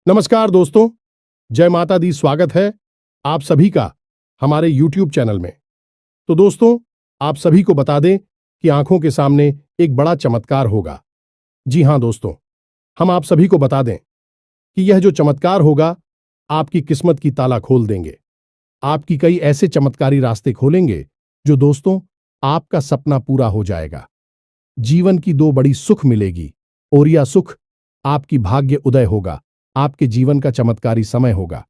नमस्कार दोस्तों, जय माता दी। स्वागत है आप सभी का हमारे YouTube चैनल में। तो दोस्तों, आप सभी को बता दें कि आंखों के सामने एक बड़ा चमत्कार होगा। जी हां दोस्तों, हम आप सभी को बता दें कि यह जो चमत्कार होगा आपकी किस्मत की ताला खोल देंगे। आपकी कई ऐसे चमत्कारी रास्ते खोलेंगे जो दोस्तों आपका सपना पूरा हो जाएगा। जीवन की दो बड़ी सुख मिलेगी और यह सुख आपकी भाग्य उदय होगा। आपके जीवन का चमत्कारी समय होगा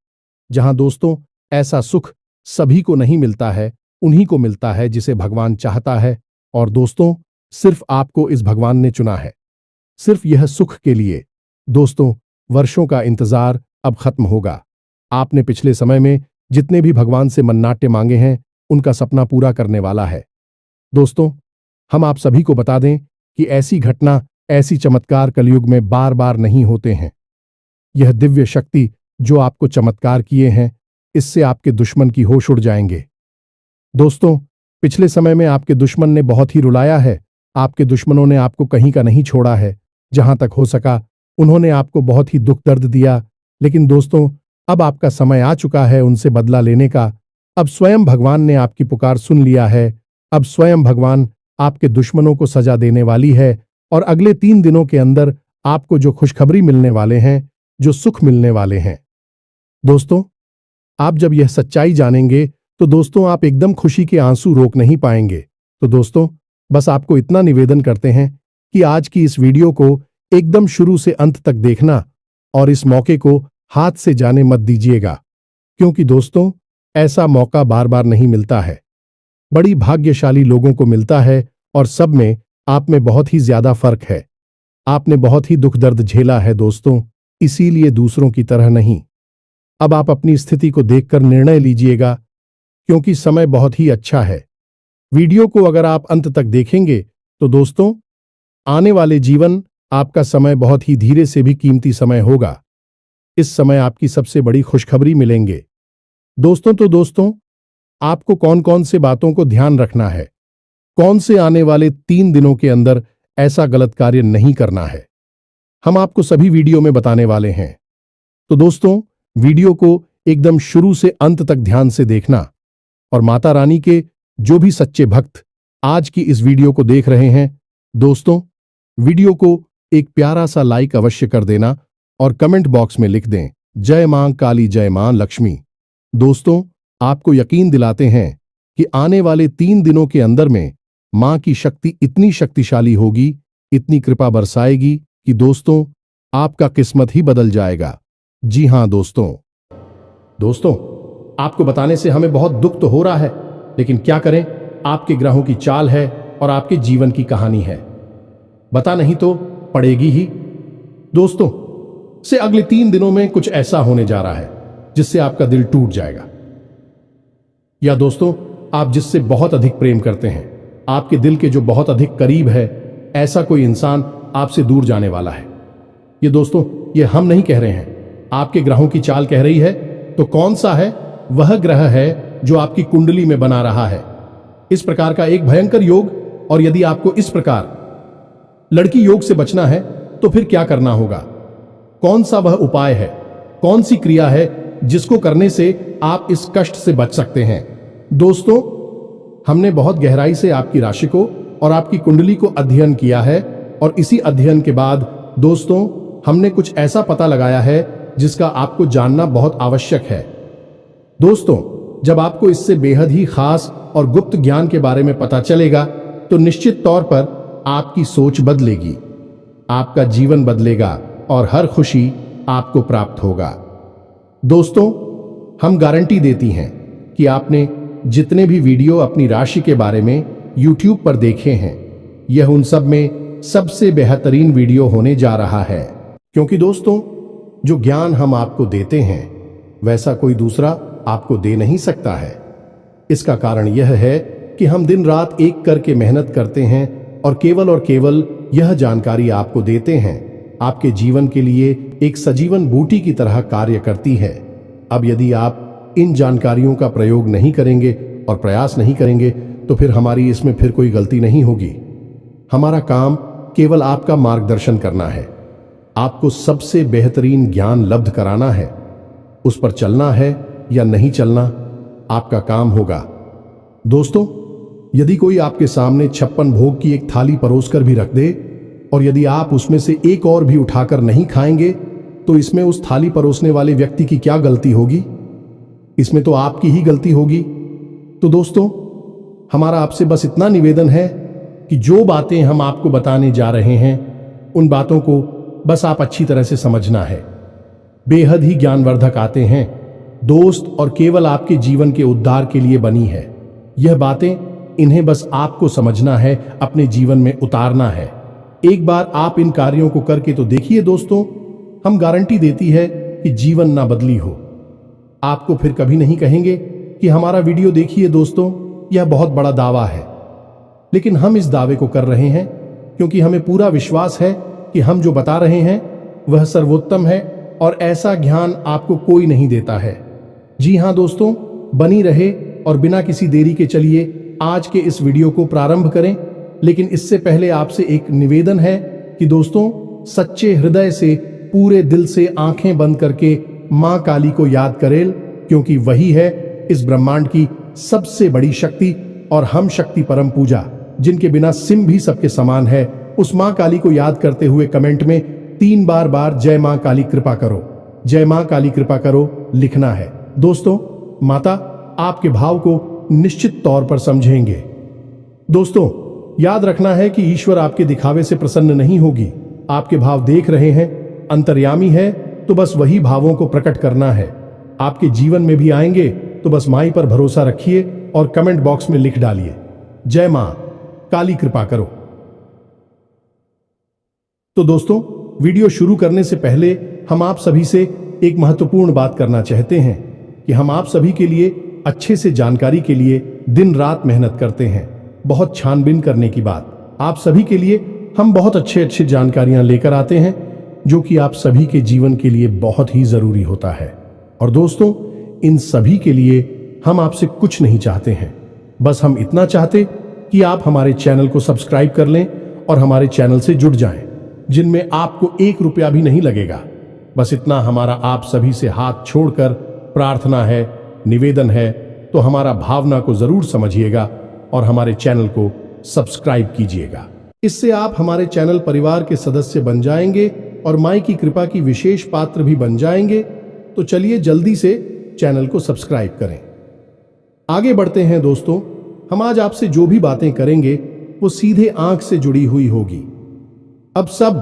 जहां दोस्तों ऐसा सुख सभी को नहीं मिलता है, उन्हीं को मिलता है जिसे भगवान चाहता है। और दोस्तों सिर्फ आपको इस भगवान ने चुना है, सिर्फ यह सुख के लिए। दोस्तों वर्षों का इंतजार अब खत्म होगा। आपने पिछले समय में जितने भी भगवान से मन्नाटे मांगे हैं उनका सपना पूरा करने वाला है। दोस्तों हम आप सभी को बता दें कि ऐसी घटना, ऐसी चमत्कार कलयुग में बार बार नहीं होते हैं। यह दिव्य शक्ति जो आपको चमत्कार किए हैं, इससे आपके दुश्मन की होश उड़ जाएंगे। दोस्तों पिछले समय में आपके दुश्मन ने बहुत ही रुलाया है। आपके दुश्मनों ने आपको कहीं का नहीं छोड़ा है। जहां तक हो सका उन्होंने आपको बहुत ही दुख दर्द दिया। लेकिन दोस्तों अब आपका समय आ चुका है उनसे बदला लेने का। अब स्वयं भगवान ने आपकी पुकार सुन लिया है। अब स्वयं भगवान आपके दुश्मनों को सजा देने वाली है। और अगले 3 दिनों के अंदर आपको जो खुशखबरी मिलने वाले हैं, जो सुख मिलने वाले हैं, दोस्तों आप जब यह सच्चाई जानेंगे तो दोस्तों आप एकदम खुशी के आंसू रोक नहीं पाएंगे। तो दोस्तों बस आपको इतना निवेदन करते हैं कि आज की इस वीडियो को एकदम शुरू से अंत तक देखना और इस मौके को हाथ से जाने मत दीजिएगा, क्योंकि दोस्तों ऐसा मौका बार बार नहीं मिलता है। बड़ी भाग्यशाली लोगों को मिलता है और सब में आप में बहुत ही ज्यादा फर्क है। आपने बहुत ही दुख दर्द झेला है दोस्तों, इसीलिए दूसरों की तरह नहीं। अब आप अपनी स्थिति को देखकर निर्णय लीजिएगा, क्योंकि समय बहुत ही अच्छा है। वीडियो को अगर आप अंत तक देखेंगे तो दोस्तों आने वाले जीवन आपका समय बहुत ही धीरे से भी कीमती समय होगा। इस समय आपकी सबसे बड़ी खुशखबरी मिलेंगे दोस्तों। तो दोस्तों आपको कौन कौन से बातों को ध्यान रखना है, कौन से आने वाले 3 दिनों के अंदर ऐसा गलत कार्य नहीं करना है, हम आपको सभी वीडियो में बताने वाले हैं। तो दोस्तों वीडियो को एकदम शुरू से अंत तक ध्यान से देखना। और माता रानी के जो भी सच्चे भक्त आज की इस वीडियो को देख रहे हैं, दोस्तों वीडियो को एक प्यारा सा लाइक अवश्य कर देना और कमेंट बॉक्स में लिख दें जय मां काली, जय मां लक्ष्मी। दोस्तों आपको यकीन दिलाते हैं कि आने वाले 3 दिनों के अंदर में मां की शक्ति इतनी शक्तिशाली होगी, इतनी कृपा बरसाएगी कि दोस्तों आपका किस्मत ही बदल जाएगा। जी हां दोस्तों आपको बताने से हमें बहुत दुख तो हो रहा है, लेकिन क्या करें, आपके ग्रहों की चाल है और आपके जीवन की कहानी है। बता नहीं तो पड़ेगी ही। दोस्तों से अगले 3 दिनों में कुछ ऐसा होने जा रहा है जिससे आपका दिल टूट जाएगा। या दोस्तों आप जिससे बहुत अधिक प्रेम करते हैं, आपके दिल के जो बहुत अधिक करीब है, ऐसा कोई इंसान आपसे दूर जाने वाला है। ये दोस्तों ये हम नहीं कह रहे हैं, आपके ग्रहों की चाल कह रही है। तो कौन सा है? वह ग्रह है जो आपकी कुंडली में बना रहा है इस प्रकार का एक भयंकर योग। और यदि आपको इस प्रकार लड़की योग से बचना है तो फिर क्या करना होगा? कौन सा वह उपाय है, कौन सी क्रिया है जिसको करने से आप इस कष्ट से बच सकते हैं? दोस्तों हमने बहुत गहराई से आपकी राशि को और आपकी कुंडली को अध्ययन किया है और इसी अध्ययन के बाद दोस्तों हमने कुछ ऐसा पता लगाया है जिसका आपको जानना बहुत आवश्यक है। दोस्तों जब आपको इससे बेहद ही खास और गुप्त ज्ञान के बारे में पता चलेगा तो निश्चित तौर पर आपकी सोच बदलेगी, आपका जीवन बदलेगा और हर खुशी आपको प्राप्त होगा। दोस्तों हम गारंटी देती हैं कि आपने जितने भी वीडियो अपनी राशि के बारे में YouTube पर देखे हैं, यह उन सब में सबसे बेहतरीन वीडियो होने जा रहा है। क्योंकि दोस्तों जो ज्ञान हम आपको देते हैं वैसा कोई दूसरा आपको दे नहीं सकता है। इसका कारण यह है कि हम दिन रात एक करके मेहनत करते हैं और केवल यह जानकारी आपको देते हैं। आपके जीवन के लिए एक सजीवन बूटी की तरह कार्य करती है। अब यदि आप इन जानकारियों का प्रयोग नहीं करेंगे और प्रयास नहीं करेंगे तो फिर हमारी इसमें फिर कोई गलती नहीं होगी। हमारा काम केवल आपका मार्गदर्शन करना है। आपको सबसे बेहतरीन ज्ञान लब्ध कराना है। उस पर चलना है या नहीं चलना आपका काम होगा। दोस्तों, यदि कोई आपके सामने 56 भोग की एक थाली परोसकर भी रख दे और यदि आप उसमें से एक और भी उठाकर नहीं खाएंगे तो इसमें उस थाली परोसने वाले व्यक्ति की क्या गलती होगी? इसमें तो आपकी ही गलती होगी। तो दोस्तों, हमारा आपसे बस इतना निवेदन है कि जो बातें हम आपको बताने जा रहे हैं उन बातों को बस आप अच्छी तरह से समझना है। बेहद ही ज्ञानवर्धक आते हैं दोस्त और केवल आपके जीवन के उद्धार के लिए बनी है। यह बातें इन्हें बस आपको समझना है, अपने जीवन में उतारना है। एक बार आप इन कार्यों को करके तो देखिए दोस्तों, हम गारंटी देती है कि जीवन ना बदली हो। आपको फिर कभी नहीं कहेंगे कि हमारा वीडियो देखिए। दोस्तों, यह बहुत बड़ा दावा है, लेकिन हम इस दावे को कर रहे हैं क्योंकि हमें पूरा विश्वास है कि हम जो बता रहे हैं वह सर्वोत्तम है और ऐसा ज्ञान आपको कोई नहीं देता है। जी हां दोस्तों, बनी रहे और बिना किसी देरी के चलिए आज के इस वीडियो को प्रारंभ करें। लेकिन इससे पहले आपसे एक निवेदन है कि दोस्तों, सच्चे हृदय से पूरे दिल से आंखें बंद करके मां काली को याद करें, क्योंकि वही है इस ब्रह्मांड की सबसे बड़ी शक्ति और हम शक्ति परम पूजा, जिनके बिना सिम भी सबके समान है। उस मां काली को याद करते हुए कमेंट में 3 बार जय मां काली कृपा करो, जय मां काली कृपा करो लिखना है। दोस्तों, माता आपके भाव को निश्चित तौर पर समझेंगे। दोस्तों, याद रखना है कि ईश्वर आपके दिखावे से प्रसन्न नहीं होगी। आपके भाव देख रहे हैं, अंतर्यामी है, तो बस वही भावों को प्रकट करना है। आपके जीवन में भी आएंगे तो बस माई पर भरोसा रखिए और कमेंट बॉक्स में लिख डालिए, जय मां काली कृपा करो। तो दोस्तों, वीडियो शुरू करने से पहले हम आप सभी से एक महत्वपूर्ण बात करना चाहते हैं कि हम आप सभी के लिए अच्छे से जानकारी के लिए दिन रात मेहनत करते हैं। बहुत छानबीन करने की बात, आप सभी के लिए हम बहुत अच्छे जानकारियां लेकर आते हैं जो कि आप सभी के जीवन के लिए बहुत ही जरूरी होता है। और दोस्तों, इन सभी के लिए हम आपसे कुछ नहीं चाहते हैं, बस हम इतना चाहते कि आप हमारे चैनल को सब्सक्राइब कर लें और हमारे चैनल से जुड़ जाएं, जिनमें आपको 1 रुपया भी नहीं लगेगा। बस इतना हमारा आप सभी से हाथ छोड़कर प्रार्थना है, निवेदन है। तो हमारा भावना को जरूर समझिएगा और हमारे चैनल को सब्सक्राइब कीजिएगा। इससे आप हमारे चैनल परिवार के सदस्य बन जाएंगे और माई की कृपा की विशेष पात्र भी बन जाएंगे। तो चलिए जल्दी से चैनल को सब्सक्राइब करें। आगे बढ़ते हैं दोस्तों, हम आज आपसे जो भी बातें करेंगे वो सीधे आंख से जुड़ी हुई होगी। अब सब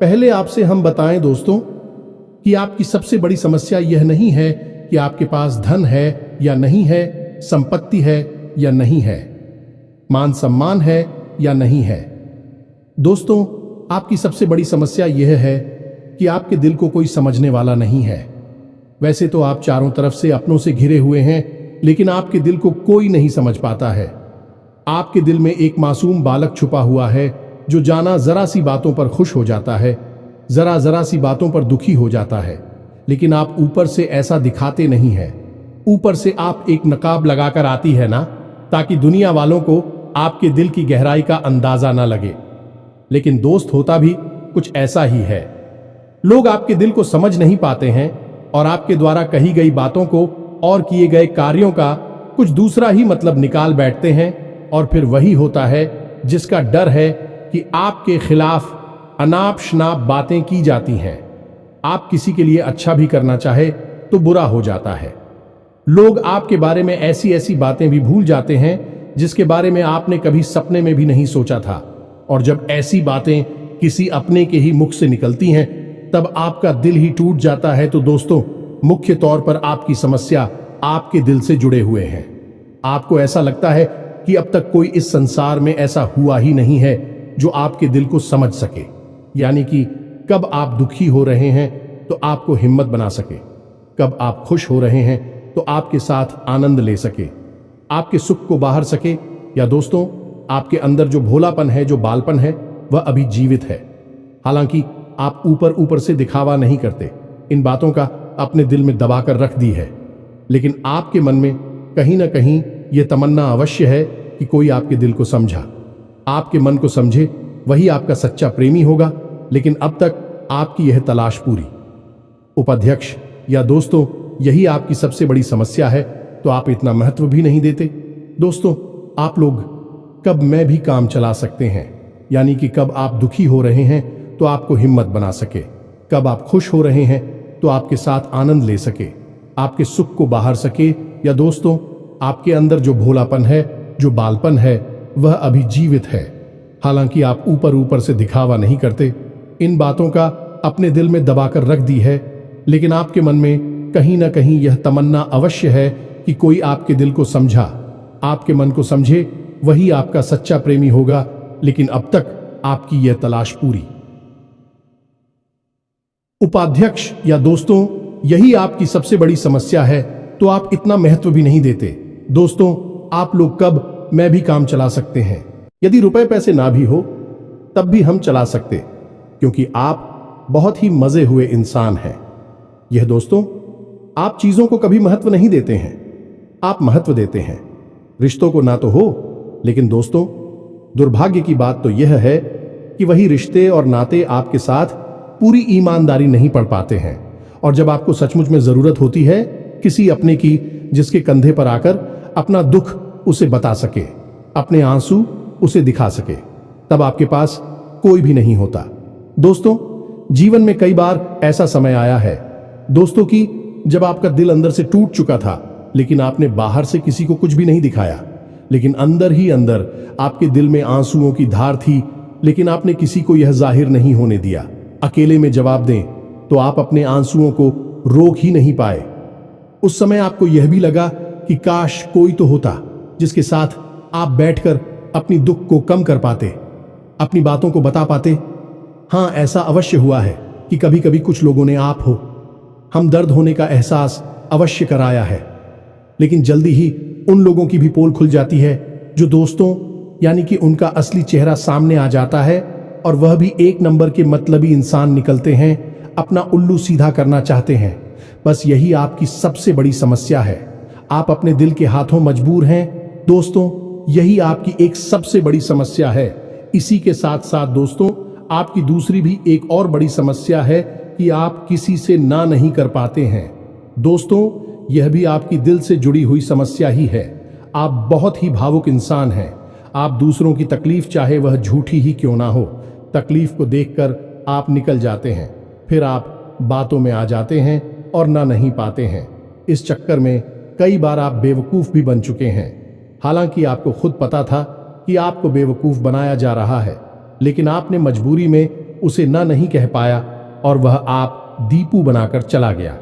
पहले आपसे हम बताएं दोस्तों कि आपकी सबसे बड़ी समस्या यह नहीं है कि आपके पास धन है या नहीं है, संपत्ति है या नहीं है, मान सम्मान है या नहीं है। दोस्तों, आपकी सबसे बड़ी समस्या यह है कि आपके दिल को कोई समझने वाला नहीं है। वैसे तो आप चारों तरफ से अपनों से घिरे हुए हैं, लेकिन आपके दिल को कोई नहीं समझ पाता है। आपके दिल में एक मासूम बालक छुपा हुआ है जो जाना जरा सी बातों पर खुश हो जाता है, जरा सी बातों पर दुखी हो जाता है, लेकिन आप ऊपर से ऐसा दिखाते नहीं है। ऊपर से आप एक नकाब लगाकर आती है ना, ताकि दुनिया वालों को आपके दिल की गहराई का अंदाजा ना लगे। लेकिन दोस्त, होता भी कुछ ऐसा ही है। लोग आपके दिल को समझ नहीं पाते हैं और आपके द्वारा कही गई बातों को और किए गए कार्यों का कुछ दूसरा ही मतलब निकाल बैठते हैं, और फिर वही होता है जिसका डर है कि आपके खिलाफ अनाप शनाप बातें की जाती हैं। आप किसी के लिए अच्छा भी करना चाहे तो बुरा हो जाता है। लोग आपके बारे में ऐसी बातें भी भूल जाते हैं जिसके बारे में आपने कभी सपने में भी नहीं सोचा था। और जब ऐसी बातें किसी अपने के ही मुख से निकलती हैं तब आपका दिल ही टूट जाता है। तो दोस्तों, मुख्य तौर पर आपकी समस्या आपके दिल से जुड़े हुए हैं। आपको ऐसा लगता है कि अब तक कोई इस संसार में ऐसा हुआ ही नहीं है जो आपके दिल को समझ सके। यानी कि कब आप दुखी हो रहे हैं तो आपको हिम्मत बना सके, कब आप खुश हो रहे हैं तो आपके साथ आनंद ले सके, आपके सुख को बाहर सके, या दोस्तों आपके अंदर जो भोलापन है, जो बालपन है, वह अभी जीवित है। हालांकि आप ऊपर से दिखावा नहीं करते, इन बातों का अपने दिल में दबा कर रख दी है, लेकिन आपके मन में कहीं ना कहीं यह तमन्ना अवश्य है कि कोई आपके दिल को समझा, आपके मन को समझे, वही आपका सच्चा प्रेमी होगा। लेकिन अब तक आपकी यह तलाश पूरी। उपाध्यक्ष या दोस्तों, यही आपकी सबसे बड़ी समस्या है, तो आप इतना महत्व भी नहीं देते। दोस्तों, आप लोग कब मैं भी काम चला सकते हैं, यानी कि कब आप दुखी हो रहे हैं तो आपको हिम्मत बना सके, कब आप खुश हो रहे हैं तो आपके साथ आनंद ले सके, आपके सुख को बाहर सके। या दोस्तों, आपके अंदर जो भोलापन है, जो बालपन है, वह अभी जीवित है। हालांकि आप ऊपर ऊपर से दिखावा नहीं करते, इन बातों का अपने दिल में दबाकर रख दी है, लेकिन आपके मन में कहीं ना कहीं यह तमन्ना अवश्य है कि कोई आपके दिल को समझा, आपके मन को समझे, वही आपका सच्चा प्रेमी होगा। लेकिन अब तक आपकी यह तलाश पूरी। उपाध्यक्ष या दोस्तों, यही आपकी सबसे बड़ी समस्या है, तो आप इतना महत्व भी नहीं देते। दोस्तों, आप लोग कब मैं भी काम चला सकते हैं, यदि रुपए पैसे ना भी हो तब भी हम चला सकते, क्योंकि आप बहुत ही मजे हुए इंसान हैं। यह दोस्तों, आप चीजों को कभी महत्व नहीं देते हैं, आप महत्व देते हैं रिश्तों को। ना तो हो, लेकिन दोस्तों, दुर्भाग्य की बात तो यह है कि वही रिश्ते और नाते आपके साथ पूरी ईमानदारी नहीं पढ़ पाते हैं। और जब आपको सचमुच में जरूरत होती है किसी अपने की, जिसके कंधे पर आकर अपना दुख उसे बता सके, अपने आंसू उसे दिखा सके, तब आपके पास कोई भी नहीं होता। दोस्तों, जीवन में कई बार ऐसा समय आया है दोस्तों कि जब आपका दिल अंदर से टूट चुका था, लेकिन आपने बाहर से किसी को कुछ भी नहीं दिखाया, लेकिन अंदर ही अंदर आपके दिल में आंसुओं की धार थी, लेकिन आपने किसी को यह जाहिर नहीं होने दिया। अकेले में जवाब दें तो आप अपने आंसुओं को रोक ही नहीं पाए। उस समय आपको यह भी लगा कि काश कोई तो होता जिसके साथ आप बैठकर अपनी दुख को कम कर पाते, अपनी बातों को बता पाते। हां, ऐसा अवश्य हुआ है कि कभी कभी कुछ लोगों ने आप हो हम दर्द होने का एहसास अवश्य कराया है, लेकिन जल्दी ही उन लोगों की भी पोल खुल जाती है जो दोस्तों, यानी कि उनका असली चेहरा सामने आ जाता है, और वह भी एक नंबर के मतलबी इंसान निकलते हैं, अपना उल्लू सीधा करना चाहते हैं। बस यही आपकी सबसे बड़ी समस्या है, आप अपने दिल के हाथों मजबूर हैं। दोस्तों, यही आपकी एक सबसे बड़ी समस्या है। इसी के साथ साथ दोस्तों, आपकी दूसरी भी एक और बड़ी समस्या है कि आप किसी से ना नहीं कर पाते हैं। दोस्तों, यह भी आपकी दिल से जुड़ी हुई समस्या ही है। आप बहुत ही भावुक इंसान हैं। आप दूसरों की तकलीफ, चाहे वह झूठी ही क्यों ना हो, तकलीफ को देखकर आप निकल जाते हैं, फिर आप बातों में आ जाते हैं और ना नहीं पाते हैं। इस चक्कर में कई बार आप बेवकूफ भी बन चुके हैं। हालांकि आपको खुद पता था कि आपको बेवकूफ बनाया जा रहा है, लेकिन आपने मजबूरी में उसे ना नहीं कह पाया, और वह आप दीपू बनाकर चला गया।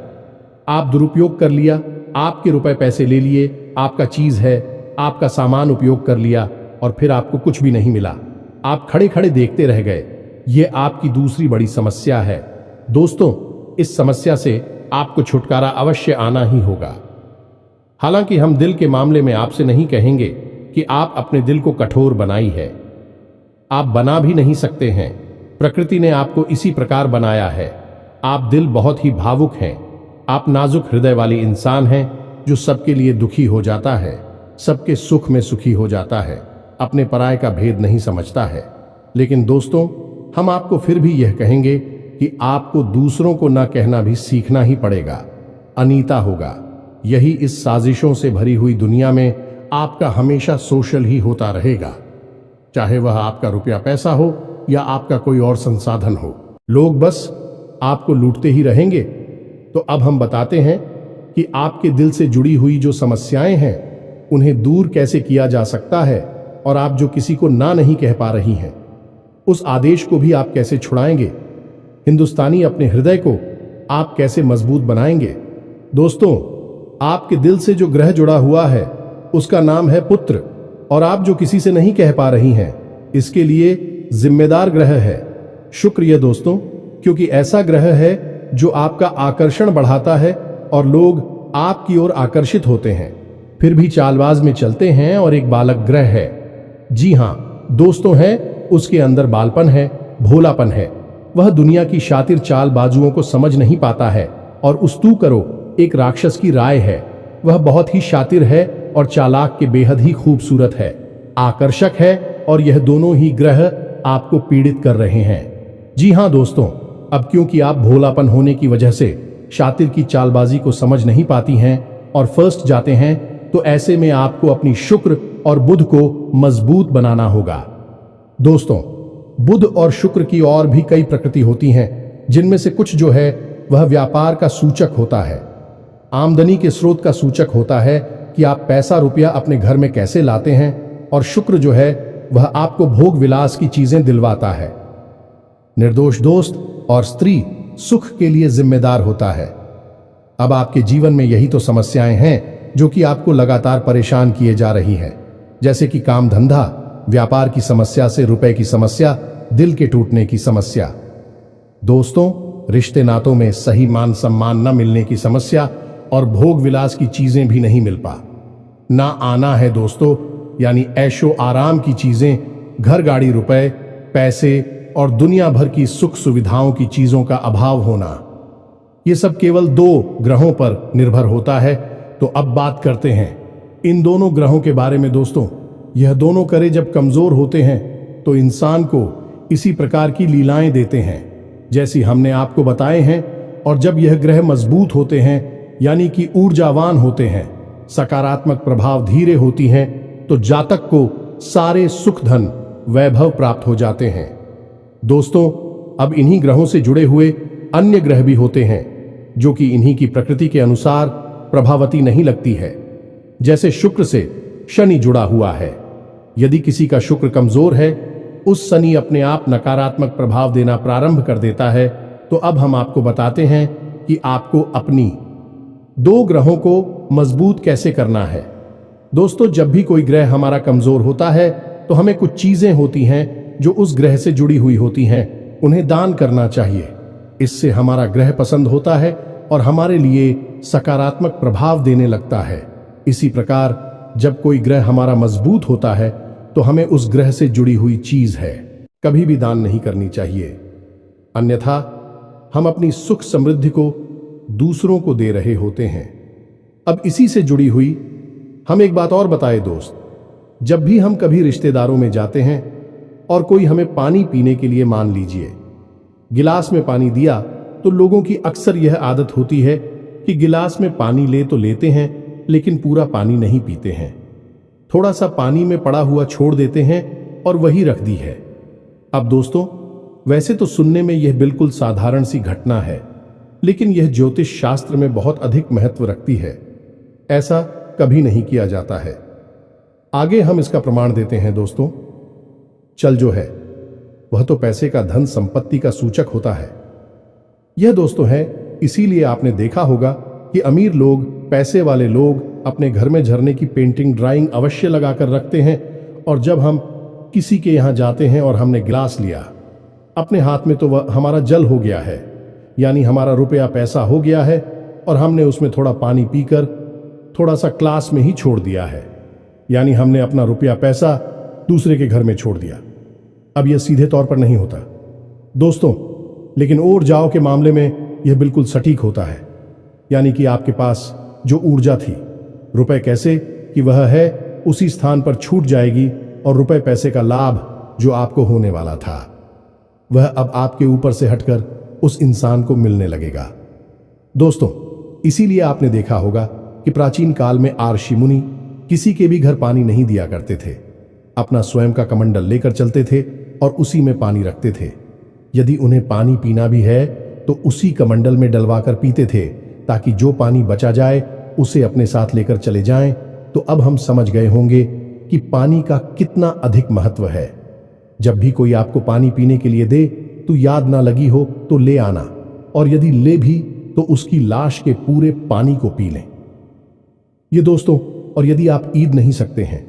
आप दुरुपयोग कर लिया, आपके रुपए पैसे ले लिए, आपका चीज है, आपका सामान उपयोग कर लिया, और फिर आपको कुछ भी नहीं मिला। आप खड़े खड़े देखते रह गए। ये आपकी दूसरी बड़ी समस्या है। दोस्तों, इस समस्या से आपको छुटकारा अवश्य आना ही होगा। हालांकि हम दिल के मामले में आपसे नहीं कहेंगे कि आप अपने दिल को कठोर बनाई है, आप बना भी नहीं सकते हैं। प्रकृति ने आपको इसी प्रकार बनाया है। आप दिल बहुत ही भावुक हैं, आप नाजुक हृदय वाली इंसान हैं, जो सबके लिए दुखी हो जाता है, सबके सुख में सुखी हो जाता है, अपने पराये का भेद नहीं समझता है। लेकिन दोस्तों, हम आपको फिर भी यह कहेंगे कि आपको दूसरों को ना कहना भी सीखना ही पड़ेगा, अनीता होगा। यही इस साजिशों से भरी हुई दुनिया में आपका हमेशा सोशल ही होता रहेगा, चाहे वह आपका रुपया पैसा हो या आपका कोई और संसाधन हो। लोग बस आपको लूटते ही रहेंगे। तो अब हम बताते हैं कि आपके दिल से जुड़ी हुई जो समस्याएं हैं, उन्हें दूर कैसे किया जा सकता है, और आप जो किसी को ना नहीं कह पा रही हैं, उस आदेश को भी आप कैसे छुड़ाएंगे। हिंदुस्तानी अपने हृदय को आप कैसे मजबूत बनाएंगे। दोस्तों, आपके दिल से जो ग्रह जुड़ा हुआ है उसका नाम है पुत्र, और आप जो किसी से नहीं कह पा रही हैं, इसके लिए जिम्मेदार ग्रह है शुक्र। ये दोस्तों, क्योंकि ऐसा ग्रह है जो आपका आकर्षण बढ़ाता है और लोग आपकी ओर आकर्षित होते हैं, फिर भी चालबाज में चलते हैं। और एक बालक ग्रह है, जी हां दोस्तों, है, उसके अंदर बालपन है, भोलापन है। वह दुनिया की शातिर चालबाजुओं को समझ नहीं पाता है, और उस्तू करो एक राक्षस की राय है। वह बहुत ही शातिर है और चालाक के बेहद ही खूबसूरत है, आकर्षक है, और यह दोनों ही ग्रह आपको पीड़ित कर रहे हैं। जी हां दोस्तों, अब क्योंकि आप भोलापन होने की वजह से शातिर की चालबाजी को समझ नहीं पाती हैं और फर्स्ट जाते हैं, तो ऐसे में आपको अपनी शुक्र और बुध को मजबूत बनाना होगा। दोस्तों, बुध और शुक्र की और भी कई प्रकृति होती हैं, जिनमें से कुछ जो है वह व्यापार का सूचक होता है, आमदनी के स्रोत का सूचक होता है कि आप पैसा रुपया अपने घर में कैसे लाते हैं, और शुक्र जो है वह आपको भोग विलास की चीजें दिलवाता है। निर्दोष दोस्त और स्त्री सुख के लिए जिम्मेदार होता है। अब आपके जीवन में यही तो समस्याएं हैं जो कि आपको लगातार परेशान किए जा रही हैं, जैसे कि काम धंधा, व्यापार की समस्या से रुपए की समस्या, दिल के टूटने की समस्या। दोस्तों, रिश्ते नातों में सही मान सम्मान न मिलने की समस्या और भोग विलास की चीजें भी नहीं मिल पा ना आना है दोस्तों, यानी ऐशो आराम की चीजें, घर गाड़ी रुपए पैसे और दुनिया भर की सुख सुविधाओं की चीजों का अभाव होना। ये सब केवल 2 ग्रहों पर निर्भर होता है। तो अब बात करते हैं इन दोनों ग्रहों के बारे में। दोस्तों, यह दोनों करे जब कमजोर होते हैं तो इंसान को इसी प्रकार की लीलाएं देते हैं जैसी हमने आपको बताए हैं, और जब यह ग्रह मजबूत होते हैं यानी कि ऊर्जावान होते हैं, सकारात्मक प्रभाव धीरे होती हैं, तो जातक को सारे सुख धन वैभव प्राप्त हो जाते हैं। दोस्तों, अब इन्हीं ग्रहों से जुड़े हुए अन्य ग्रह भी होते हैं जो कि इन्हीं की प्रकृति के अनुसार प्रभावती नहीं लगती है। जैसे शुक्र से शनि जुड़ा हुआ है। यदि किसी का शुक्र कमजोर है, उस शनि अपने आप नकारात्मक प्रभाव देना प्रारंभ कर देता है। तो अब हम आपको बताते हैं कि आपको अपनी 2 ग्रहों को मजबूत कैसे करना है। दोस्तों, जब भी कोई ग्रह हमारा कमजोर होता है तो हमें कुछ चीजें होती हैं जो उस ग्रह से जुड़ी हुई होती हैं, उन्हें दान करना चाहिए। इससे हमारा ग्रह पसंद होता है और हमारे लिए सकारात्मक प्रभाव देने लगता है। इसी प्रकार जब कोई ग्रह हमारा मजबूत होता है तो हमें उस ग्रह से जुड़ी हुई चीज है कभी भी दान नहीं करनी चाहिए, अन्यथा हम अपनी सुख समृद्धि को दूसरों को दे रहे होते हैं। अब इसी से जुड़ी हुई हम एक बात और बताए दोस्त, जब भी हम कभी रिश्तेदारों में जाते हैं और कोई हमें पानी पीने के लिए, मान लीजिए गिलास में पानी दिया, तो लोगों की अक्सर यह आदत होती है कि गिलास में पानी ले तो लेते हैं लेकिन पूरा पानी नहीं पीते हैं, थोड़ा सा पानी में पड़ा हुआ छोड़ देते हैं और वही रख दी है। अब दोस्तों, वैसे तो सुनने में यह बिल्कुल साधारण सी घटना है, लेकिन यह ज्योतिष शास्त्र में बहुत अधिक महत्व रखती है। ऐसा कभी नहीं किया जाता है। आगे हम इसका प्रमाण देते हैं। दोस्तों, चल जो है वह तो पैसे का, धन संपत्ति का सूचक होता है। यह दोस्तों है, इसीलिए आपने देखा होगा कि अमीर लोग, पैसे वाले लोग अपने घर में झरने की पेंटिंग, ड्राइंग अवश्य लगाकर रखते हैं, और जब हम किसी के यहां जाते हैं और हमने गिलास लिया अपने हाथ में, तो वह हमारा जल हो गया है, यानी हमारा रुपया पैसा हो गया है, और हमने उसमें थोड़ा पानी पीकर थोड़ा सा क्लास में ही छोड़ दिया है, यानी हमने अपना रुपया पैसा दूसरे के घर में छोड़ दिया। अब यह सीधे तौर पर नहीं होता दोस्तों, लेकिन और जाओ के मामले में यह बिल्कुल सटीक होता है, यानी कि आपके पास जो ऊर्जा थी, रुपए कैसे कि वह है उसी स्थान पर छूट जाएगी, और रुपए पैसे का लाभ जो आपको होने वाला था वह अब आपके ऊपर से हटकर उस इंसान को मिलने लगेगा। दोस्तों, इसीलिए आपने देखा होगा कि प्राचीन काल में ऋषि मुनि किसी के भी घर पानी नहीं दिया करते थे, अपना स्वयं का कमंडल लेकर चलते थे और उसी में पानी रखते थे। यदि उन्हें पानी पीना भी है तो उसी कमंडल में डलवाकर पीते थे, ताकि जो पानी बचा जाए उसे अपने साथ लेकर चले जाएं। तो अब हम समझ गए होंगे कि पानी का कितना अधिक महत्व है। जब भी कोई आपको पानी पीने के लिए दे तो याद ना लगी हो तो ले आना, और यदि ले भी तो उसकी लाश के पूरे पानी को पी लें। ये दोस्तों, और यदि आप ईद नहीं सकते हैं,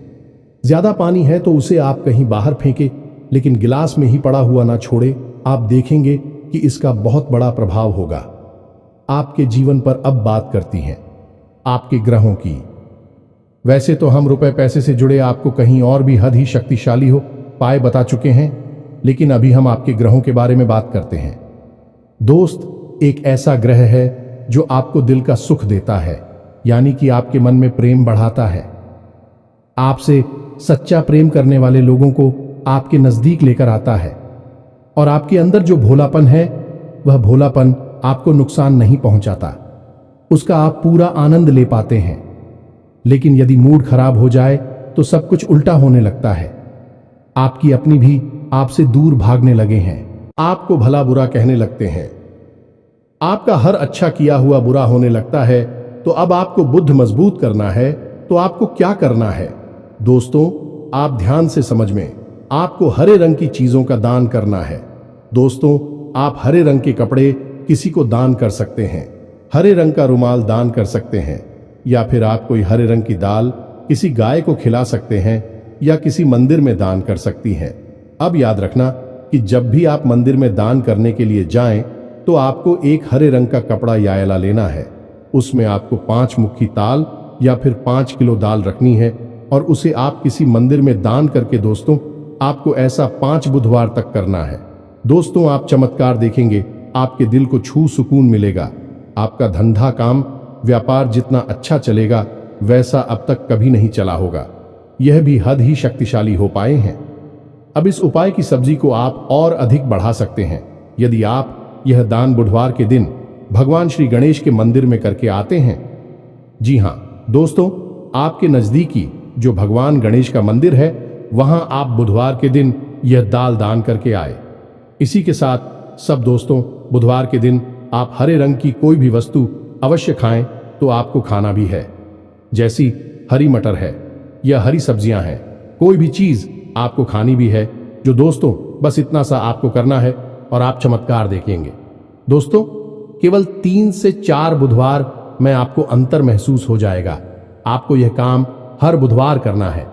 ज्यादा पानी है तो उसे आप कहीं बाहर फेंके, लेकिन गिलास में ही पड़ा हुआ ना छोड़े। आप देखेंगे कि इसका बहुत बड़ा प्रभाव होगा आपके जीवन पर। अब बात करती हैं आपके ग्रहों की। वैसे तो हम रुपए पैसे से जुड़े आपको कहीं और भी हद ही शक्तिशाली हो पाए बता चुके हैं, लेकिन अभी हम आपके ग्रहों के बारे में बात करते हैं। दोस्त, एक ऐसा ग्रह है जो आपको दिल का सुख देता है, यानी कि आपके मन में प्रेम बढ़ाता है। आपसे सच्चा प्रेम करने वाले लोगों को आपके नजदीक लेकर आता है, और आपके अंदर जो भोलापन है वह भोलापन आपको नुकसान नहीं पहुंचाता, उसका आप पूरा आनंद ले पाते हैं। लेकिन यदि मूड खराब हो जाए तो सब कुछ उल्टा होने लगता है। आपकी अपनी भी आपसे दूर भागने लगे हैं, आपको भला बुरा कहने लगते हैं, आपका हर अच्छा किया हुआ बुरा होने लगता है। तो अब आपको बुद्ध मजबूत करना है तो आपको क्या करना है? दोस्तों, आप ध्यान से समझ में, आपको हरे रंग की चीजों का दान करना है। दोस्तों, आप हरे रंग के कपड़े किसी को दान कर सकते हैं, हरे रंग का रुमाल दान कर सकते हैं, या फिर आप कोई हरे रंग की दाल किसी गाय को खिला सकते हैं या किसी मंदिर में दान कर सकती हैं। अब याद रखना कि जब भी आप मंदिर में दान करने के लिए जाएं तो आपको एक हरे रंग का कपड़ा या आयला लेना है। उसमें आपको 5 मुट्ठी ताल या फिर 5 किलो दाल रखनी है और उसे आप किसी मंदिर में दान करके, दोस्तों, आपको ऐसा 5 बुधवार तक करना है। दोस्तों, आप चमत्कार देखेंगे, आपके दिल को छू सुकून मिलेगा। आपका धंधा काम व्यापार जितना अच्छा चलेगा वैसा अब तक कभी नहीं चला होगा। यह भी हद ही शक्तिशाली हो पाए हैं। अब इस उपाय की सब्जी को आप और अधिक बढ़ा सकते हैं यदि आप यह दान बुधवार के दिन भगवान श्री गणेश के मंदिर में करके आते हैं। जी हां दोस्तों, आपके नजदीकी जो भगवान गणेश का मंदिर है वहां आप बुधवार के दिन यह दाल दान करके आए। इसी के साथ सब दोस्तों, बुधवार के दिन आप हरे रंग की कोई भी वस्तु अवश्य खाएं तो आपको खाना भी है, जैसी हरी मटर है या हरी सब्जियां हैं, कोई भी चीज आपको खानी भी है। जो दोस्तों, बस इतना सा आपको करना है और आप चमत्कार देखेंगे। दोस्तों, केवल 3 से 4 बुधवार में आपको अंतर महसूस हो जाएगा। आपको यह काम हर बुधवार करना है।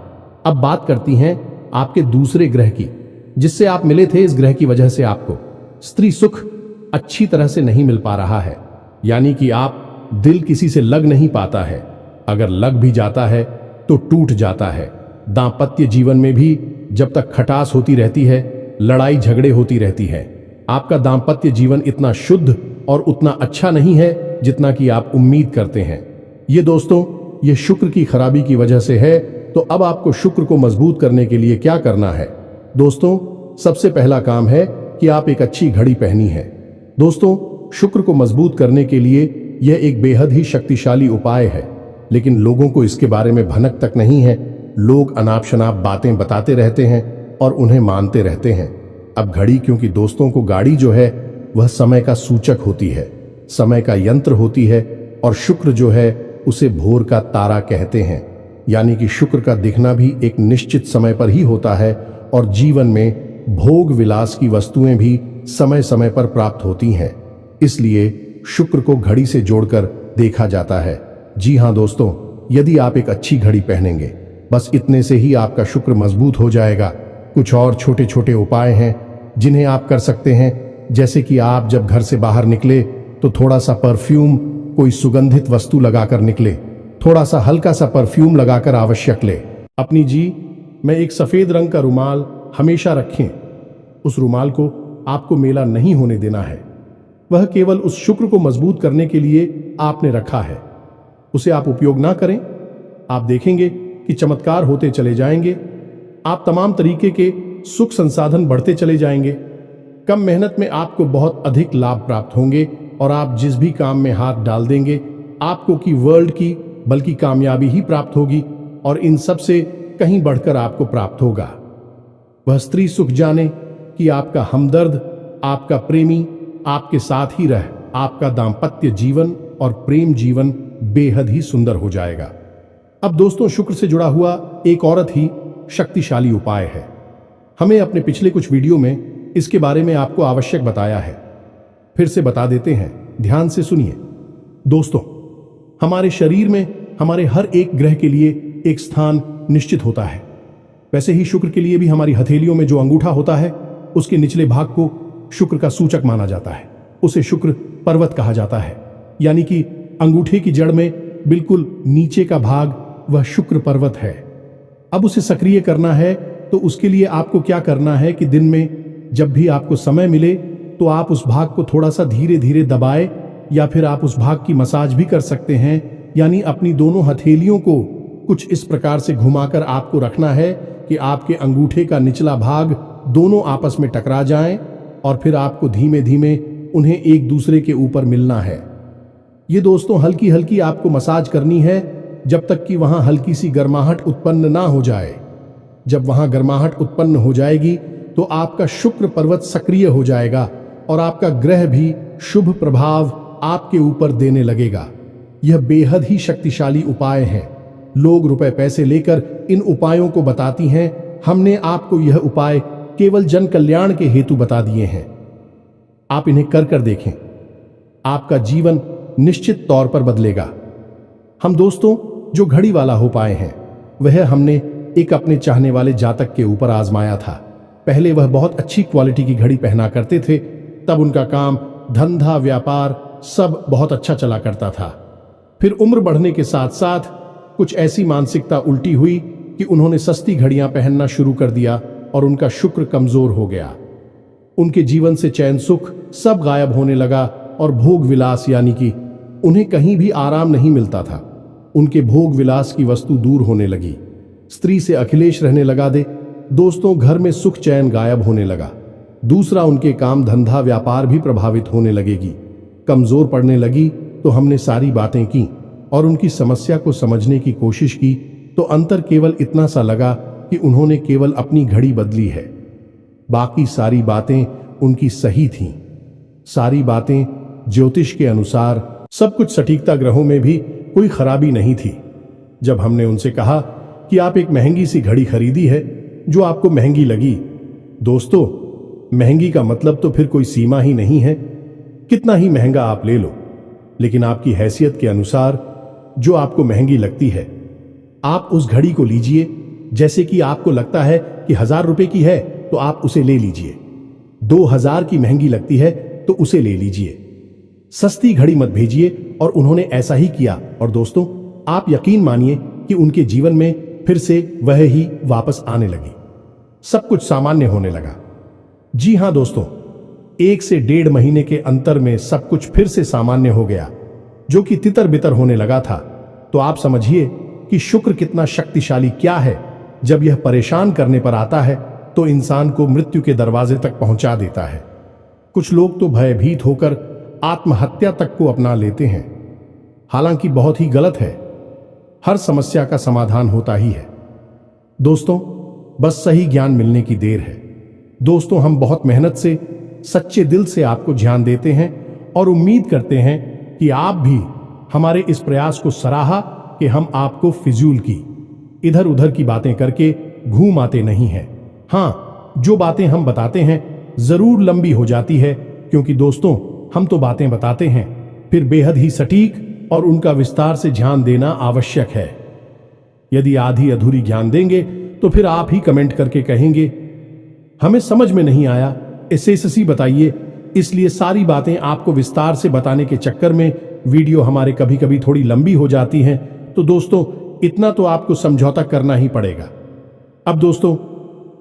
अब बात करती हैं आपके दूसरे ग्रह की, जिससे आप मिले थे। इस ग्रह की वजह से आपको स्त्री सुख अच्छी तरह से नहीं मिल पा रहा है, यानी कि आप दिल किसी से लग नहीं पाता है। अगर लग भी जाता है तो टूट जाता है। दांपत्य जीवन में भी जब तक खटास होती रहती है, लड़ाई झगड़े होती रहती है। आपका दांपत्य जीवन इतना शुद्ध और उतना अच्छा नहीं है जितना कि आप उम्मीद करते हैं। ये दोस्तों, ये शुक्र की खराबी की वजह से है। तो अब आपको शुक्र को मजबूत करने के लिए क्या करना है? दोस्तों, सबसे पहला काम है कि आप एक अच्छी घड़ी पहनी है। दोस्तों, शुक्र को मजबूत करने के लिए यह एक बेहद ही शक्तिशाली उपाय है, लेकिन लोगों को इसके बारे में भनक तक नहीं है। लोग अनाप शनाप बातें बताते रहते हैं और उन्हें मानते रहते हैं। अब घड़ी, क्योंकि दोस्तों को गाड़ी जो है वह समय का सूचक होती है, समय का यंत्र होती है, और शुक्र जो है उसे भोर का तारा कहते हैं। यानी कि शुक्र का दिखना भी एक निश्चित समय पर ही होता है और जीवन में भोग विलास की वस्तुएं भी समय समय पर प्राप्त होती हैं। इसलिए शुक्र को घड़ी से जोड़कर देखा जाता है। जी हां दोस्तों, यदि आप एक अच्छी घड़ी पहनेंगे, बस इतने से ही आपका शुक्र मजबूत हो जाएगा। कुछ और छोटे छोटे उपाय हैं जिन्हें आप कर सकते हैं, जैसे कि आप जब घर से बाहर निकले तो थोड़ा सा परफ्यूम, कोई सुगंधित वस्तु लगाकर निकले। थोड़ा सा हल्का सा परफ्यूम लगाकर आवश्यक ले। अपनी में एक सफेद रंग का रुमाल हमेशा रखें। उस रुमाल को आपको मेला नहीं होने देना है। वह केवल उस शुक्र को मजबूत करने के लिए आपने रखा है। उसे आप उपयोग ना करें, आप देखेंगे कि चमत्कार होते चले जाएंगे। आप तमाम तरीके के सुख संसाधन बढ़ते चले जाएंगे। कम मेहनत में आपको बहुत अधिक लाभ प्राप्त होंगे और आप जिस भी काम में हाथ डाल देंगे आपको की वर्ल्ड की बल्कि कामयाबी ही प्राप्त होगी, और इन सब से कहीं बढ़कर आपको प्राप्त होगा वह स्त्री सुख। जाने कि आपका हमदर्द, आपका प्रेमी आपके साथ ही रह आपका दाम्पत्य जीवन और प्रेम जीवन बेहद ही सुंदर हो जाएगा। अब दोस्तों, शुक्र से जुड़ा हुआ एक औरत ही शक्तिशाली उपाय है। हमें अपने पिछले कुछ वीडियो में इसके बारे में आपको आवश्यक बताया है, फिर से बता देते हैं, ध्यान से सुनिए। दोस्तों, हमारे शरीर में हमारे हर एक ग्रह के लिए एक स्थान निश्चित होता है। वैसे ही शुक्र के लिए भी हमारी हथेलियों में जो अंगूठा होता है उसके निचले भाग को शुक्र का सूचक माना जाता है। उसे शुक्र पर्वत कहा जाता है, यानी कि अंगूठे की जड़ में बिल्कुल नीचे का भाग वह शुक्र पर्वत है। अब उसे सक्रिय करना है तो उसके लिए आपको क्या करना है कि दिन में जब भी आपको समय मिले तो आप उस भाग को थोड़ा सा धीरे धीरे दबाए, या फिर आप उस भाग की मसाज भी कर सकते हैं। यानी अपनी दोनों हथेलियों को कुछ इस प्रकार से घुमाकर आपको रखना है कि आपके अंगूठे का निचला भाग दोनों आपस में टकरा जाएं, और फिर आपको धीमे धीमे उन्हें एक दूसरे के ऊपर मिलना है। ये दोस्तों हल्की हल्की आपको मसाज करनी है जब तक कि वहां हल्की सी गर्माहट उत्पन्न ना हो जाए। जब वहां गर्माहट उत्पन्न हो जाएगी तो आपका शुक्र पर्वत सक्रिय हो जाएगा और आपका ग्रह भी शुभ प्रभाव आपके ऊपर देने लगेगा। यह बेहद ही शक्तिशाली उपाय है। लोग रुपए पैसे लेकर इन उपायों को बताती हैं। हमने आपको यह उपाय केवल जन कल्याण के हेतु बता दिए हैं। आप इन्हें कर देखें, आपका जीवन निश्चित तौर पर बदलेगा। हम दोस्तों जो घड़ी वाला हो पाए हैं वह हमने एक अपने चाहने वाले जातक के ऊपर आजमाया था। पहले वह बहुत अच्छी क्वालिटी की घड़ी पहना करते थे, तब उनका काम धंधा व्यापार सब बहुत अच्छा चला करता था। फिर उम्र बढ़ने के साथ साथ कुछ ऐसी मानसिकता उल्टी हुई कि उन्होंने सस्ती घड़ियां पहनना शुरू कर दिया और उनका शुक्र कमजोर हो गया। उनके जीवन से चैन सुख सब गायब होने लगा और भोग विलास यानी कि उन्हें कहीं भी आराम नहीं मिलता था। उनके भोग विलास की वस्तु दूर होने लगी। स्त्री से अखिलेश रहने लगा दे। दोस्तों घर में सुख चैन गायब होने लगा। दूसरा उनके काम धंधा व्यापार भी प्रभावित होने लगेगी, कमजोर पड़ने लगी। तो हमने सारी बातें की और उनकी समस्या को समझने की कोशिश की तो अंतर केवल इतना सा लगा कि उन्होंने केवल अपनी घड़ी बदली है, बाकी सारी बातें उनकी सही थीं। सारी बातें ज्योतिष के अनुसार सब कुछ सटीकता, ग्रहों में भी कोई खराबी नहीं थी। जब हमने उनसे कहा कि आप एक महंगी सी घड़ी खरीदी है जो आपको महंगी लगी। दोस्तों महंगी का मतलब तो फिर कोई सीमा ही नहीं है, कितना ही महंगा आप ले लो, लेकिन आपकी हैसियत के अनुसार जो आपको महंगी लगती है आप उस घड़ी को लीजिए। जैसे कि आपको लगता है कि 1000 रुपए की है तो आप उसे ले लीजिए। 2000 की महंगी लगती है तो उसे ले लीजिए। सस्ती घड़ी मत भेजिए। और उन्होंने ऐसा ही किया और दोस्तों आप यकीन मानिए कि उनके जीवन में फिर से वह ही वापस आने लगी। सब कुछ सामान्य होने लगा। जी हां दोस्तों, 1 से 1.5 महीने के अंतर में सब कुछ फिर से सामान्य हो गया, जो कि तितर बितर होने लगा था। तो आप समझिए कि शुक्र कितना शक्तिशाली क्या है। जब यह परेशान करने पर आता है तो इंसान को मृत्यु के दरवाजे तक पहुंचा देता है। कुछ लोग तो भयभीत होकर आत्महत्या तक को अपना लेते हैं, हालांकि बहुत ही गलत है। हर समस्या का समाधान होता ही है दोस्तों, बस सही ज्ञान मिलने की देर है। दोस्तों हम बहुत मेहनत से सच्चे दिल से आपको ज्ञान देते हैं और उम्मीद करते हैं कि आप भी हमारे इस प्रयास को सराहा कि हम आपको फिजूल की इधर उधर की बातें करके घूम आते नहीं हैं। हाँ, जो बातें हम बताते हैं जरूर लंबी हो जाती है, क्योंकि दोस्तों हम तो बातें बताते हैं फिर बेहद ही सटीक और उनका विस्तार से ध्यान देना आवश्यक है। यदि आधी अधूरी ज्ञान देंगे तो फिर आप ही कमेंट करके कहेंगे हमें समझ में नहीं आया, एसएससी बताइए। इसलिए सारी बातें आपको विस्तार से बताने के चक्कर में वीडियो हमारे कभी कभी थोड़ी लंबी हो जाती हैं। तो दोस्तों इतना तो आपको समझौता करना ही पड़ेगा। अब दोस्तों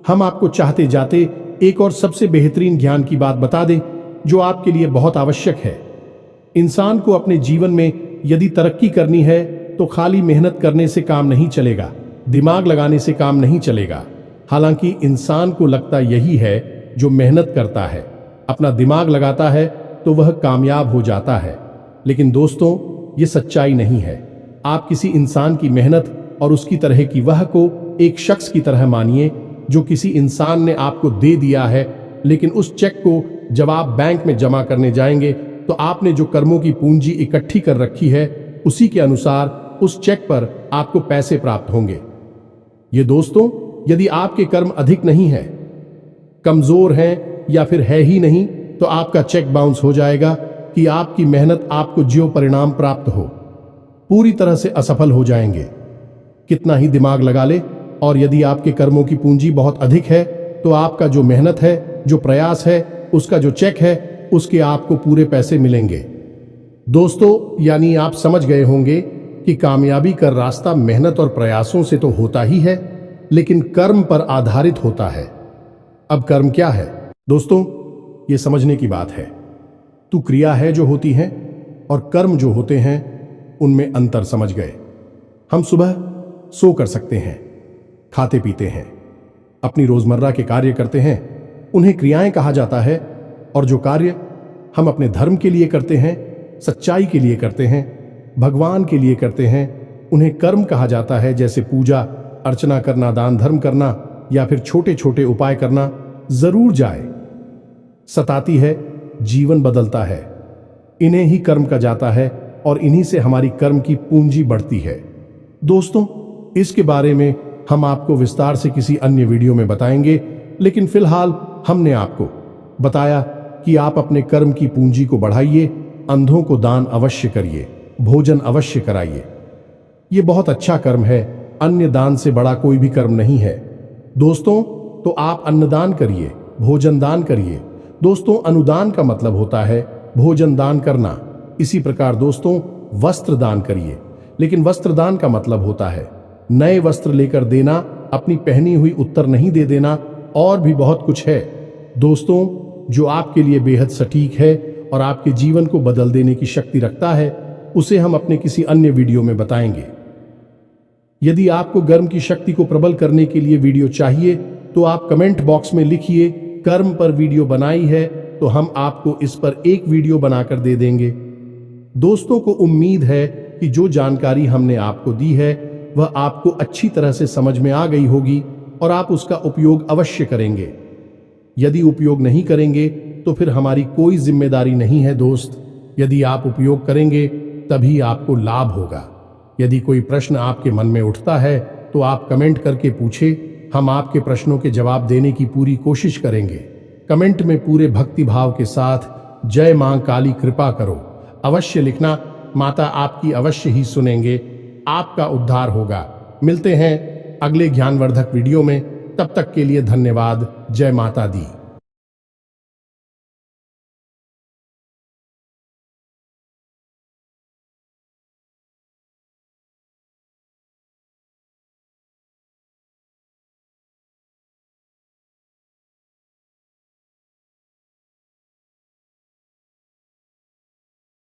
हम आपको चाहते जाते एक और सबसे बेहतरीन ज्ञान की बात बता दें जो आपके लिए बहुत आवश्यक है। इंसान को अपने जीवन में यदि तरक्की करनी है तो खाली मेहनत करने से काम नहीं चलेगा, दिमाग लगाने से काम नहीं चलेगा। हालांकि इंसान को लगता यही है, जो मेहनत करता है अपना दिमाग लगाता है तो वह कामयाब हो जाता है। लेकिन दोस्तों ये सच्चाई नहीं है। आप किसी इंसान की मेहनत और उसकी तरह की वह को एक शख्स की तरह मानिए जो किसी इंसान ने आपको दे दिया है, लेकिन उस चेक को जब आप बैंक में जमा करने जाएंगे तो आपने जो कर्मों की पूंजी इकट्ठी कर रखी है उसी के अनुसार उस चेक पर आपको पैसे प्राप्त होंगे। ये दोस्तों यदि आपके कर्म अधिक नहीं है, कमजोर हैं या फिर है ही नहीं, तो आपका चेक बाउंस हो जाएगा कि आपकी मेहनत आपको जो परिणाम प्राप्त हो पूरी तरह से असफल हो जाएंगे, कितना ही दिमाग लगा ले। और यदि आपके कर्मों की पूंजी बहुत अधिक है तो आपका जो मेहनत है, जो प्रयास है, उसका जो चेक है, उसके आपको पूरे पैसे मिलेंगे। दोस्तों यानी आप समझ गए होंगे कि कामयाबी का रास्ता मेहनत और प्रयासों से तो होता ही है, लेकिन कर्म पर आधारित होता है। अब कर्म क्या है दोस्तों, ये समझने की बात है। तू क्रिया है जो होती हैं और कर्म जो होते हैं उनमें अंतर समझ गए। हम सुबह सो कर सकते हैं, खाते पीते हैं, अपनी रोजमर्रा के कार्य करते हैं, उन्हें क्रियाएं कहा जाता है। और जो कार्य हम अपने धर्म के लिए करते हैं, सच्चाई के लिए करते हैं, भगवान के लिए करते हैं। उन्हें कर्म कहा जाता है, जैसे पूजा अर्चना करना, दान धर्म करना या फिर छोटे छोटे उपाय करना। जरूर जाए, सताती है, जीवन बदलता है। इन्हें ही कर्म कहा जाता है और इन्हीं से हमारी कर्म की पूंजी बढ़ती है। दोस्तों, इसके बारे में हम आपको विस्तार से किसी अन्य वीडियो में बताएंगे, लेकिन फिलहाल हमने आपको बताया कि आप अपने कर्म की पूंजी को बढ़ाइए, अंधों को दान अवश्य करिए, भोजन अवश्य कराइए। ये बहुत अच्छा कर्म है, अन्य दान से बड़ा कोई भी कर्म नहीं है। दोस्तों, तो आप अन्नदान करिए, भोजन दान करिए। दोस्तों, अनुदान का मतलब होता है भोजन दान करना। इसी प्रकार दोस्तों, वस्त्र दान करिए, लेकिन वस्त्र दान का मतलब होता है नए वस्त्र लेकर देना, अपनी पहनी हुई उत्तर नहीं दे देना, और भी बहुत कुछ है दोस्तों, जो आपके लिए बेहद सटीक है और आपके जीवन को बदल देने की शक्ति रखता है। उसे हम अपने किसी अन्य वीडियो में बताएंगे। यदि आपको गर्म की शक्ति को प्रबल करने के लिए वीडियो चाहिए तो आप कमेंट बॉक्स में लिखिए कर्म पर वीडियो बनाई है, तो हम आपको इस पर एक वीडियो बनाकर दे देंगे। दोस्तों को उम्मीद है कि जो जानकारी हमने आपको दी है वह आपको अच्छी तरह से समझ में आ गई होगी और आप उसका उपयोग अवश्य करेंगे। यदि उपयोग नहीं करेंगे तो फिर हमारी कोई जिम्मेदारी नहीं है दोस्त। यदि आप उपयोग करेंगे तभी आपको लाभ होगा। यदि कोई प्रश्न आपके मन में उठता है तो आप कमेंट करके पूछे, हम आपके प्रश्नों के जवाब देने की पूरी कोशिश करेंगे। कमेंट में पूरे भक्ति भाव के साथ जय मां काली कृपा करो अवश्य लिखना। माता आपकी अवश्य ही सुनेंगे, आपका उद्धार होगा। मिलते हैं अगले ज्ञानवर्धक वीडियो में, तब तक के लिए धन्यवाद। जय माता दी।